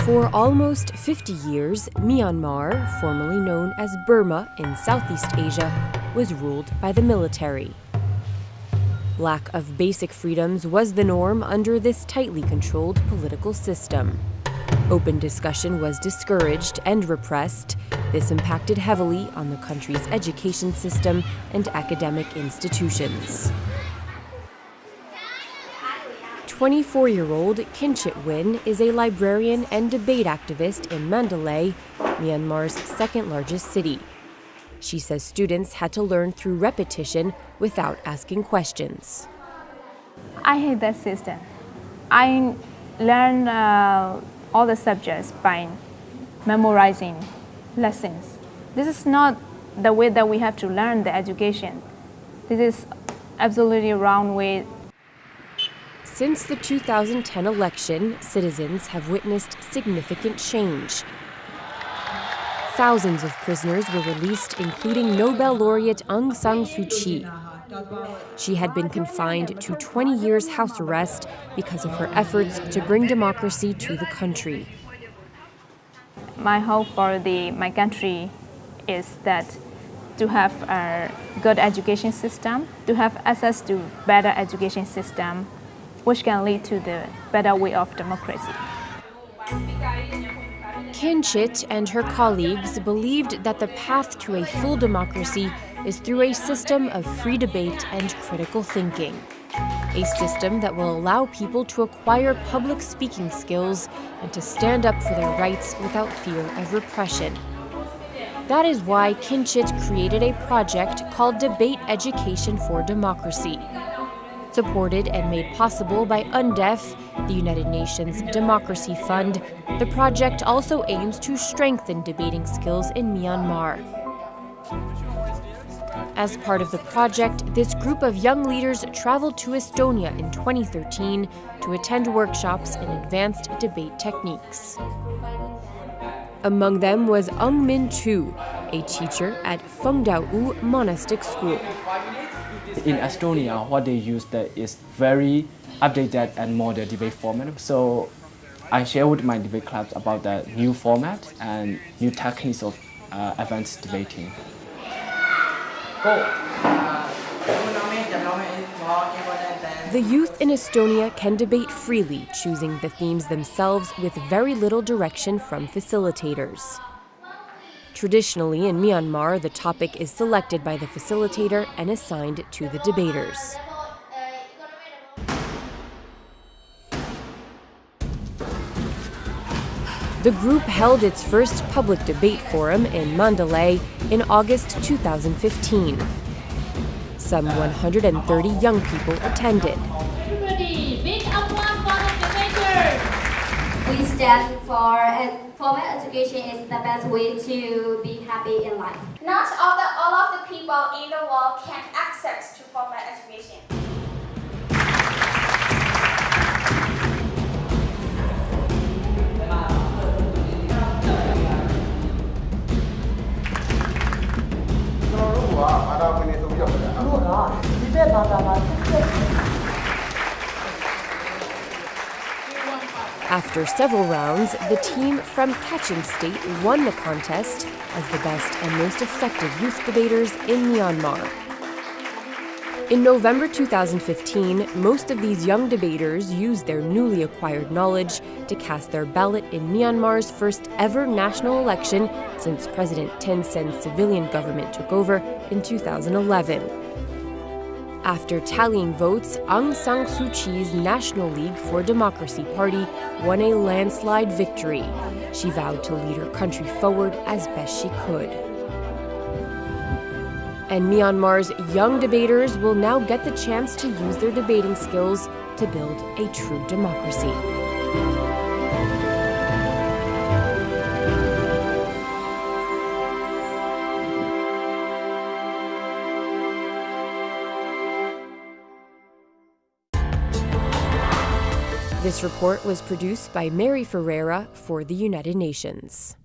For almost 50 years, Myanmar, formerly known as Burma in Southeast Asia, was ruled by the military. Lack of basic freedoms was the norm under this tightly controlled political system. Open discussion was discouraged and repressed. This impacted heavily on the country's education system and academic institutions. 24-year-old Kinchit Win is a librarian and debate activist in Mandalay, Myanmar's second-largest city. She says students had to learn through repetition without asking questions. I hate that system. I learn all the subjects by memorizing lessons. This is not the way that we have to learn the education. This is absolutely wrong way. Since the 2010 election, citizens have witnessed significant change. Thousands of prisoners were released, including Nobel Laureate Aung Suu Kyi. She had been confined to 20 years house arrest because of her efforts to bring democracy to the country. My hope for my country is that to have a good education system, to have access to better education system, which can lead to the better way of democracy. Kinchit and her colleagues believed that the path to a full democracy is through a system of free debate and critical thinking, a system that will allow people to acquire public speaking skills and to stand up for their rights without fear of repression. That is why Kinchit created a project called Debate Education for Democracy. Supported and made possible by UNDEF, the United Nations Democracy Fund, the project also aims to strengthen debating skills in Myanmar. As part of the project, this group of young leaders traveled to Estonia in 2013 to attend workshops in advanced debate techniques. Among them was Aung Min Tu, a teacher at Phongdao Monastic School. In Estonia, what they use there is very updated and modern debate format. So I share with my debate clubs about the new format and new techniques of advanced debating. The youth in Estonia can debate freely, choosing the themes themselves with very little direction from facilitators. Traditionally, in Myanmar, the topic is selected by the facilitator and assigned to the debaters. The group held its first public debate forum in Mandalay in August 2015. Some 130 young people attended. We stand for formal education is the best way to be happy in life. Not all of the people in the world can access to formal education. After several rounds, the team from Kachin State won the contest as the best and most effective youth debaters in Myanmar. In November 2015, most of these young debaters used their newly acquired knowledge to cast their ballot in Myanmar's first ever national election since President Thein Sein's civilian government took over in 2011. After tallying votes, Aung Suu Kyi's National League for Democracy party won a landslide victory. She vowed to lead her country forward as best she could. And Myanmar's young debaters will now get the chance to use their debating skills to build a true democracy. This report was produced by Ferreira for the United Nations.